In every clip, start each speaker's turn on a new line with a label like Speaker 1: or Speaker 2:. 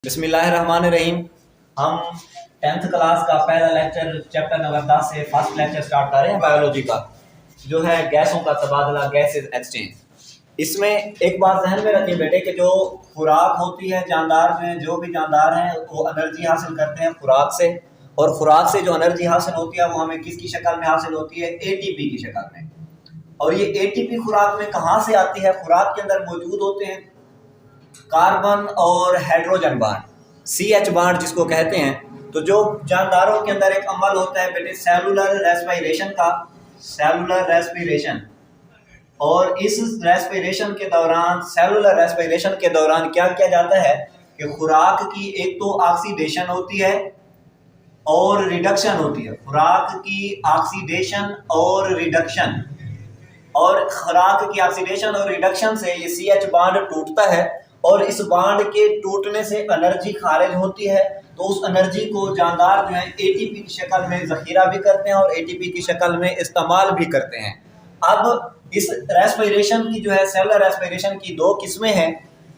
Speaker 1: बिस्मिल्लाहिर्रहमानिर्रहीम। हम 10th class का पहला लेक्चर चैप्टर नंबर 10 से फर्स्ट लेक्चर स्टार्ट कर रहे हैं बायोलॉजी का, जो है गैसों का तबादला, गैसेस एक्सचेंज। इसमें एक बात जहन में रखिए बेटे कि जो खुराक होती है जानदार में, जो भी जानदार हैं वो एनर्जी हासिल करते हैं खुराक से, और खुराक से जो एनर्जी हासिल होती है वो हमें किसकी शक्ल में हासिल होती है? एटीपी की शक्ल में। और ये एटीपी खुराक में कहाँ से आती है? खुराक के अंदर मौजूद होते हैं कार्बन और हाइड्रोजन बांड, CH बांड जिसको कहते हैं। तो जो जानदारों के अंदर एक अमल होता है बेटे सेलुलर रेस्पिरेशन का, सेलुलर रेस्पिरेशन। और इस रेस्पिरेशन के दौरान, सेलुलर रेस्पिरेशन के दौरान क्या किया जाता है कि खुराक की एक तो ऑक्सीडेशन होती है और रिडक्शन होती है। खुराक की ऑक्सीडेशन और रिडक्शन, और खुराक की ऑक्सीडेशन और रिडक्शन से ये CH बांड टूटता है, और इस बांड के टूटने से एनर्जी खारिज होती है। तो उस एनर्जी को जानदार जो है एटीपी की शक्ल में जखीरा भी करते हैं और एटीपी की शक्ल में इस्तेमाल भी करते हैं। अब इस रेस्पिरेशन की जो है, सेलुलर रेस्पिरेशन की दो किस्में हैं।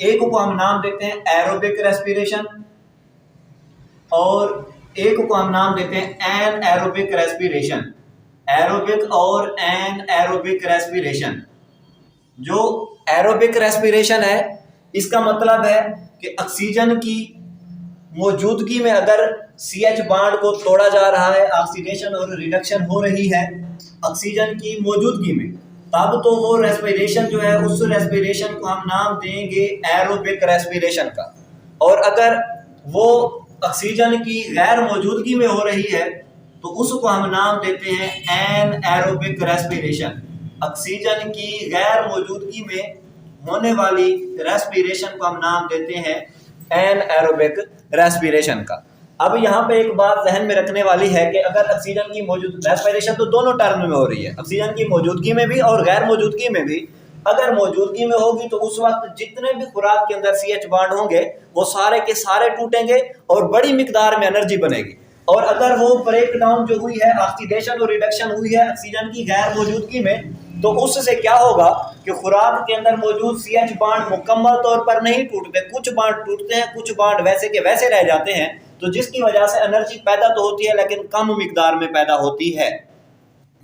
Speaker 1: एक को हम नाम देते हैं एरोबिक रेस्पिरेशन, और एक को हम नाम देते हैं एनएरोबिक रेस्पिरेशन। एरोबिक और एनएरोबिक रेस्पिरेशन। जो एरोबिक रेस्पिरेशन है, इसका मतलब है कि ऑक्सीजन की मौजूदगी में अगर CH बांड को तोड़ा जा रहा है, ऑक्सीडेशन और रिडक्शन हो रही है ऑक्सीजन की मौजूदगी में, तब तो वो रेस्पिरेशन जो है, उस रेस्पिरेशन को हम नाम देंगे एरोबिक रेस्पिरेशन का। और अगर वो ऑक्सीजन की गैर मौजूदगी में हो रही है तो उसको हम नाम देते हैं एनएरोबिक रेस्पिरेशन। ऑक्सीजन की गैर मौजूदगी में होने वाली रेस्पिरेशन को हम नाम देते हैं एनएरोबिक रेस्पिरेशन का। अब यहाँ पे एक बात जहन में रखने वाली है कि अगर ऑक्सीजन की मौजूद, रेस्पिरेशन तो दोनों टर्म में हो रही है, ऑक्सीजन की मौजूदगी में भी और गैर मौजूदगी में भी। अगर मौजूदगी में होगी तो उस वक्त जितने भी खुराक के अंदर CH बांड होंगे वो सारे के सारे टूटेंगे और बड़ी मिकदार में एनर्जी बनेगी। और अगर वो ब्रेक डाउन जो हुई है, ऑक्सीडेशन और रिडक्शन हुई है ऑक्सीजन की गैर मौजूदगी में, तो उससे क्या होगा कि खुराक के अंदर मौजूद CH बांड मुकम्मल तौर पर नहीं टूटते, कुछ बांड टूटते हैं, कुछ बांड वैसे के वैसे रह जाते हैं। तो जिसकी वजह से एनर्जी पैदा तो होती है लेकिन कम मिकदार में पैदा होती है।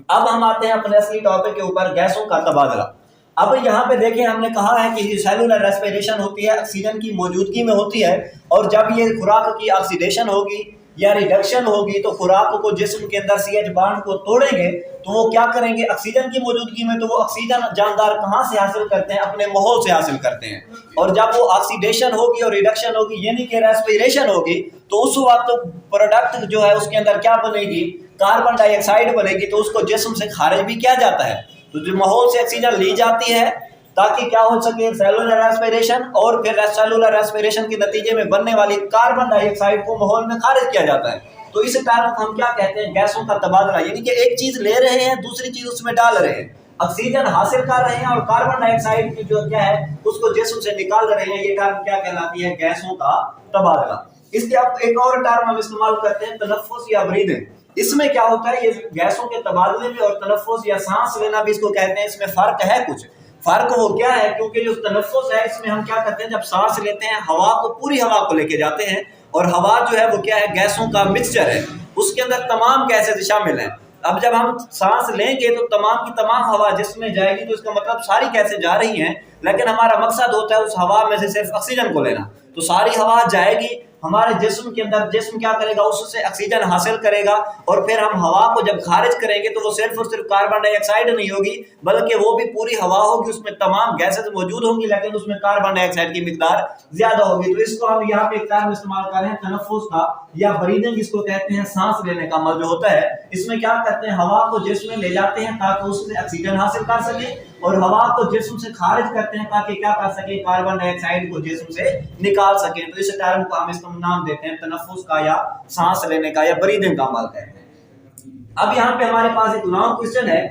Speaker 1: अब हम आते हैं अपने असली टॉपिक के ऊपर, गैसों का तबादला। अब यहाँ पे देखें, हमने कहा है कि सेलुलर रेस्पिरेशन होती है, ऑक्सीजन की मौजूदगी में होती है, और जब ये खुराक की ऑक्सीडेशन होगी या रिडक्शन होगी तो खुराक को जिस्म के अंदर CH बांड को तोड़ेंगे तो वो क्या करेंगे? ऑक्सीजन की मौजूदगी में तो वो ऑक्सीजन जानदार कहाँ से हासिल करते हैं? अपने माहौल से हासिल करते हैं। और जब वो ऑक्सीडेशन होगी और रिडक्शन होगी यानी कि रेस्पिरेशन होगी, तो उस वक्त प्रोडक्ट जो है उसके अंदर क्या बनेगी? कार्बन डाइऑक्साइड बनेगी। तो उसको जिस्म से खारिज भी किया जाता है। तो जो माहौल से ऑक्सीजन ली जाती है ताकि क्या हो सके? सेलुलर रेस्पिरेशन, और फिर सेलुलर रेस्पिरेशन के नतीजे में बनने वाली कार्बन डाइऑक्साइड को माहौल में खारिज किया जाता है। तो इस टर्म को हम क्या कहते हैं? गैसों का तबादला। यानी कि एक चीज ले रहे हैं, दूसरी चीज उसमें डाल रहे हैं, ऑक्सीजन हासिल कर रहे हैं और कार्बन डाइऑक्साइड की जो क्या है उसको जिस्म से निकाल रहे हैं। ये टर्म क्या कहलाती है? गैसों का तबादला। इसके अब एक और टर्म हम इस्तेमाल करते हैं, तनफ्फुस या ब्रीदिंग। इसमें क्या होता है? ये गैसों के तबादले में और तनफ्फुस या सांस लेना भी इसको कहते हैं, इसमें फर्क है। कुछ फर्क वो क्या है? क्योंकि जो तनफ्फुस है इसमें हम क्या करते हैं, जब सांस लेते हैं हवा को, पूरी हवा को लेके जाते हैं, और हवा जो है वो क्या है? गैसों का मिक्सचर है, उसके अंदर तमाम गैसें शामिल हैं। अब जब हम सांस लेंगे तो तमाम की तमाम हवा जिसमें जाएगी, तो इसका मतलब सारी गैसें जा रही हैं, लेकिन हमारा मकसद होता है उस हवा में से सिर्फ ऑक्सीजन को लेना। तो सारी हवा जाएगी हमारे जिस्म के अंदर, जिस्म क्या करेगा? उससे ऑक्सीजन हासिल करेगा, और फिर हम हवा को जब खारिज करेंगे तो वो सिर्फ और सिर्फ कार्बन डाइऑक्साइड नहीं होगी, बल्कि वो भी पूरी हवा होगी, उसमें तमाम गैसेस मौजूद होंगी, लेकिन उसमें कार्बन डाइऑक्साइड की मिकदार ज्यादा होगी। तो इसको हम यहाँ पे एक टर्म इस्तेमाल कर रहे हैं तनफ्फुस का, या ब्रीदिंग इसको कहते हैं। सांस लेने का अमल जो होता है, इसमें क्या करते हैं? हवा को जिस्म में ले जाते हैं ताकि उससे ऑक्सीजन हासिल कर सके, और हवा को जिस्म से खारिज करते हैं ताकि क्या कर सके? कार्बन डाइऑक्साइड को जिस्म से निकाल सके। तो इस टर्म को हम इसको नाम देते हैं तनफ्फुस का, या सांस लेने का, या ब्रीदिंग का अमल कहते हैं। अब यहाँ पे हमारे पास एक लॉन्ग क्वेश्चन है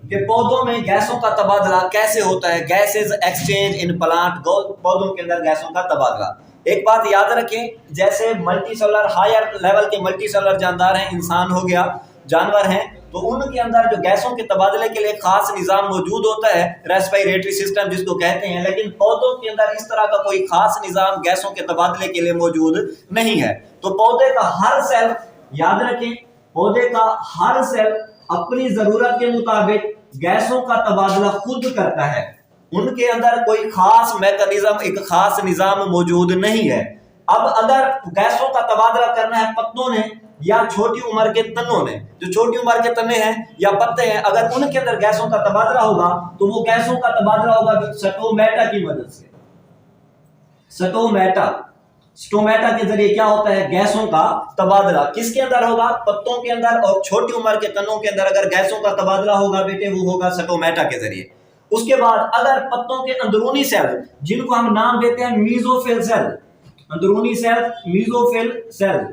Speaker 1: कि पौधों में गैसों का तबादला कैसे होता है? गैसेस एक्सचेंज इन प्लांट, पौधों के अंदर गैसों का तबादला। एक बात याद रखें, जैसे मल्टी सेलुलर, हायर लेवल के मल्टी सेलुलर जानदार हैं, इंसान हो गया, जानवर हैं, तो उनके अंदर जो गैसों के तबादले के लिए खास निजाम मौजूद होता है, रेस्पिरेटरी सिस्टम जिसको कहते हैं, लेकिन पौधों के अंदर इस तरह का कोई खास निजाम गैसों के तबादले के लिए मौजूद नहीं है। तो पौधे का हर सेल, याद रखें, पौधे का हर सेल अपनी जरूरत के मुताबिक गैसों का तबादला खुद करता है। उनके अंदर कोई खास मैकेनिज्म, एक खास निजाम मौजूद नहीं है। अब अगर गैसों का तबादला करना है पत्तों ने या छोटी उम्र के तनों ने, जो छोटी उम्र के तने हैं या पत्ते हैं, अगर उनके अंदर गैसों का तबादला होगा तो वो गैसों का तबादला होगा स्टोमेटा की मदद से। स्टोमेटा के जरिए क्या होता है, गैसों का तबादला किसके अंदर होगा, पत्तों के अंदर, और छोटी उम्र के तनों के अंदर अगर गैसों का तबादला होगा बेटे वो होगा स्टोमेटा के जरिए। उसके बाद अगर पत्तों के अंदरूनी सेल, जिनको हम नाम देते हैं मीजोफिल सेल, अंदरूनी सेल मीजोफिल सेल,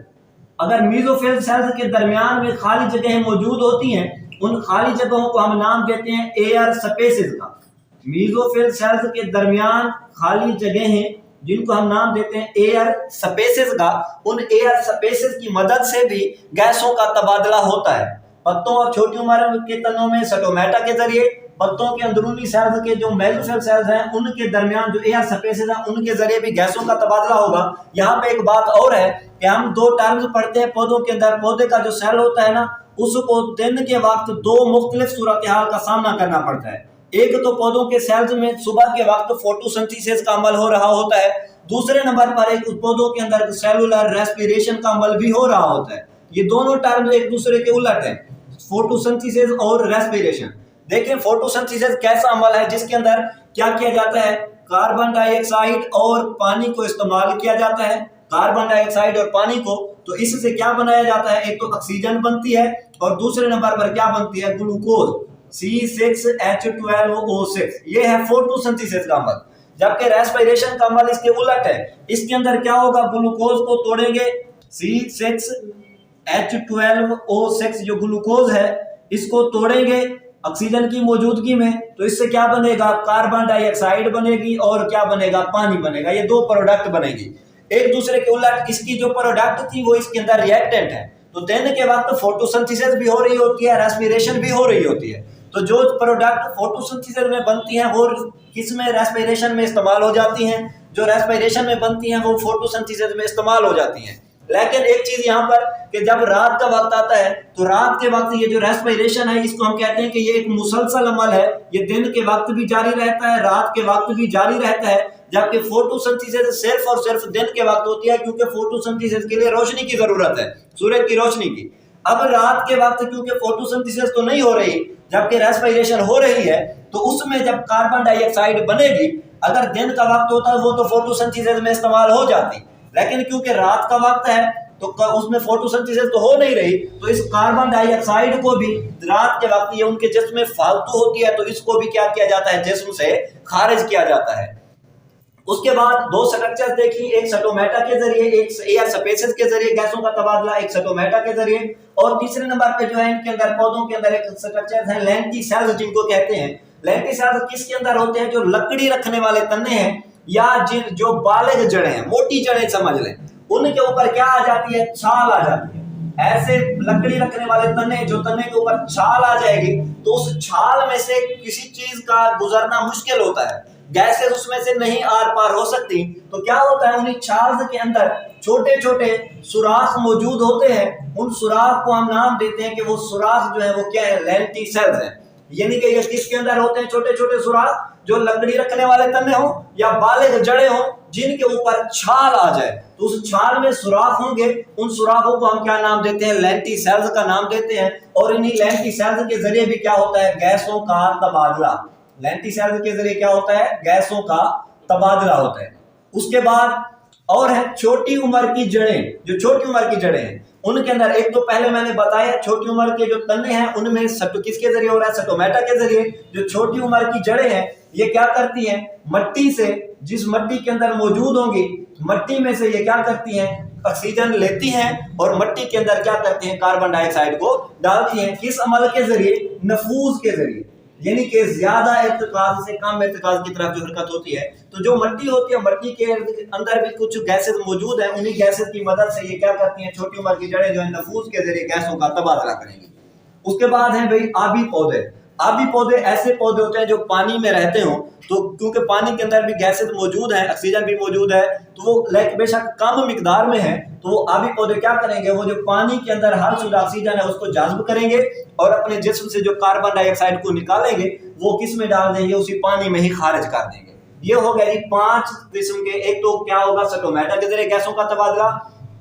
Speaker 1: अगर मीजोफिल सेल्स के दरमियान में खाली जगहें मौजूद होती हैं, उन खाली जगहों को हम नाम देते हैं एयर स्पेसेस का। मीजोफिल सेल्स के दरमियान खाली जगहें जिनको हम नाम देते हैं एयर स्पेसेस का, उन एयर स्पेसेस की मदद से भी गैसों का तबादला होता है। पत्तों और छोटी उम्र के तनों में स्टोमेटा के जरिए, पत्तों के अंदरूनी सेल्स के जो मेसोफिल सेल्स हैं उनके दरमियान जो एयर स्पेसेस हैं उनके जरिए भी गैसों का तबादला होगा। यहाँ पे एक बात और है कि हम दो टर्म्स पढ़ते हैं पौधों के अंदर। पौधे का जो सेल होता है ना, उसको दिन के वक्त दो मुख्तलिफ सूरत हाल का सामना करना पड़ता है। एक तो पौधों के सेल्स में सुबह के वक्त फोटोसिंथेसिस का अमल हो रहा होता है, दूसरे नंबर पर एक पौधों के अंदर सेलुलर रेस्पिरेशन का अमल भी हो रहा होता है। ये दोनों टर्म एक दूसरे के उलट है, फोटोसिंथेसिस और रेस्पिरेशन। देखिए फोटोसिंथेसिस कैसा अमल है जिसके अंदर क्या किया जाता है, कार्बन डाइऑक्साइड और पानी को इस्तेमाल किया जाता है। कार्बन डाइऑक्साइड और पानी को, तो इससे क्या बनाया जाता है, एक तो ऑक्सीजन बनती है और दूसरे नंबर पर क्या बनती है, ग्लूकोज C6H12O6। ये है फोटोसिंथेसिस का अमल। जबकि रेस्पिरेशन का अमल इसके उलट है। इसके अंदर क्या होगा, ग्लूकोज को तोड़ेंगे, C6H12O6 जो ग्लूकोज है इसको तोड़ेंगे ऑक्सीजन की मौजूदगी में, तो इससे क्या बनेगा, कार्बन डाइऑक्साइड बनेगी और क्या बनेगा, पानी बनेगा। ये दो प्रोडक्ट बनेगी। एक दूसरे के उलट इसकी जो प्रोडक्ट थी वो इसके अंदर रिएक्टेंट है। तो दिन के वक्त फोटोसिंथेसिस भी हो रही होती है, रेस्पिरेशन भी हो रही होती है। तो जो प्रोडक्ट फोटोसिंथेसिस में बनती हैं वो किस में, रेस्पिरेशन में इस्तेमाल हो जाती हैं। जो रेस्पिरेशन में बनती हैं वो फोटोसिंथेसिस में इस्तेमाल हो जाती हैं। लेकिन एक चीज यहाँ पर कि जब रात का वक्त आता है तो रात के वक्त ये जो रेस्पिरेशन है इसको हम कहते हैं कि ये एक मुसलसल अमल है। ये दिन के वक्त भी जारी रहता है, रात के वक्त भी जारी रहता है। जबकि फोटोसिंथेसिस सिर्फ और सिर्फ दिन के वक्त होती है, क्योंकि फोटोसिंथेसिस के लिए रोशनी की जरूरत है, सूरज की रोशनी की। अब रात के वक्त क्योंकि फोटोसिंथेसिस तो नहीं हो रही जबकि रेस्पिरेशन हो रही है, तो उसमें जब कार्बन डाइऑक्साइड बनेगी, अगर दिन का वक्त होता वो तो फोटोसिंथेसिस में इस्तेमाल हो जाती, लेकिन क्योंकि रात का वक्त है तो उसमें फोटोसिंथेसिस तो हो नहीं रही, तो इस कार्बन डाइऑक्साइड को भी रात के वक्त ये उनके जिस्म में फालतू होती है तो इसको भी क्या किया जाता है, जिस्म से खारिज किया जाता है। उसके बाद दो स्ट्रक्चर्स देखिए, एक स्टोमेटा के जरिए, एक एयर स्पेसेस के जरिए गैसों का तबादला, एक स्टोमेटा के जरिए। और तीसरे नंबर पे जो है इनके अंदर पौधों के अंदर एक स्ट्रक्चर है लेंटी सेल्स जिनको कहते हैं। लेंटी सेल्स किसके अंदर होते हैं, जो लकड़ी रखने वाले तने हैं या जिन जो बालिग जड़ें हैं, मोटी जड़ें समझ लें, उनके ऊपर क्या आ जाती है, छाल आ जाती है। ऐसे लकड़ी रखने वाले तने, जो तने के ऊपर छाल आ जाएगी तो उस छाल में से किसी चीज का गुजरना मुश्किल होता है, गैसेस उसमें से नहीं आर पार हो सकती। तो क्या होता है, उन्हीं छाल्स के अंदर छोटे छोटे सुराख मौजूद होते हैं। उन सुराख को हम नाम देते हैं कि वो सुराख जो है वो क्या है, लेंटी सेल्स है। यानी कि ये किसके अंदर होते हैं, छोटे छोटे सुराख, जो लकड़ी रखने वाले तने हो या बालिग जड़ें हो जिनके ऊपर छाल आ जाए, तो उस छाल में सुराख होंगे। उन सुराखों को हम क्या नाम देते हैं, लेंटी सेल्स का नाम देते हैं। और इन्हीं लेंटी सेल्स के जरिए भी क्या होता है, गैसों का तबादला। लेंटी सेल्स के जरिए क्या होता है, गैसों का तबादला होता है। उसके बाद और है छोटी उम्र की जड़ें। जो छोटी उम्र की जड़ें हैं उनके अंदर एक तो पहले मैंने बताया छोटी उम्र के जो तने हैं उनमें किसके जरिए हो रहा है, स्टोमेटा के जरिए। जो छोटी उम्र की जड़ें हैं ये क्या करती हैं, मट्टी से, जिस मट्टी के अंदर मौजूद होंगी, मट्टी में से ये क्या करती हैं, ऑक्सीजन लेती हैं और मट्टी के अंदर क्या करती हैं, कार्बन डाइऑक्साइड को डालती हैं। किस अमल के जरिए, नफूज के जरिए, यानी कि ज्यादा इर्तिकाज से कम इर्तिकाज की तरफ जो हरकत होती है। तो जो मट्टी होती है, मट्टी के अंदर भी कुछ गैसेस मौजूद हैं, उन्हीं गैसेस की मदद से ये क्या करती हैं, छोटी उम्र की जड़ें जो है नफूज के जरिए गैसों का तबादला करेंगी। उसके बाद है भाई आबी पौधे। आबी पौधे ऐसे पौधे होते हैं जो पानी में रहते हो, तो क्योंकि पानी के अंदर भी गैसेस मौजूद हैं, ऑक्सीजन भी मौजूद है, तो वो लाइक बेशक कम मिकदार में है, तो वो आबी पौधे क्या करेंगे, वो जो पानी के अंदर हाल शुदा ऑक्सीजन है उसको जाज़्ब करेंगे और अपने जिस्म से जो कार्बन डाइऑक्साइड को निकालेंगे वो किस में डाल देंगे, उसी पानी में ही खारिज कर देंगे। ये हो गया जी 5 किस्म के। एक तो क्या होगा, स्टोमेटा के जरिए गैसों का तबादला,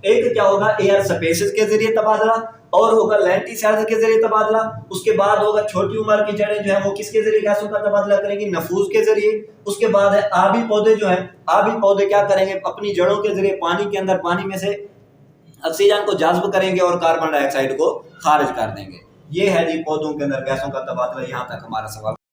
Speaker 1: एक क्या होगा एयर स्पेसिस के जरिए तबादला, और होगा लेंटिसाइड्स के जरिए तबादला। उसके बाद होगा छोटी उम्र की जड़ें जो है वो किसके जरिए गैसों का तबादला करेंगी, नफूस के जरिए। उसके बाद है आबी पौधे जो है, आबी पौधे क्या करेंगे, अपनी जड़ों के जरिए पानी के अंदर, पानी में से ऑक्सीजन को जाज़्ब करेंगे और कार्बन डाइऑक्साइड को खारिज कर देंगे। ये है जी पौधों के अंदर गैसों का तबादला। यहाँ तक हमारा सवाल।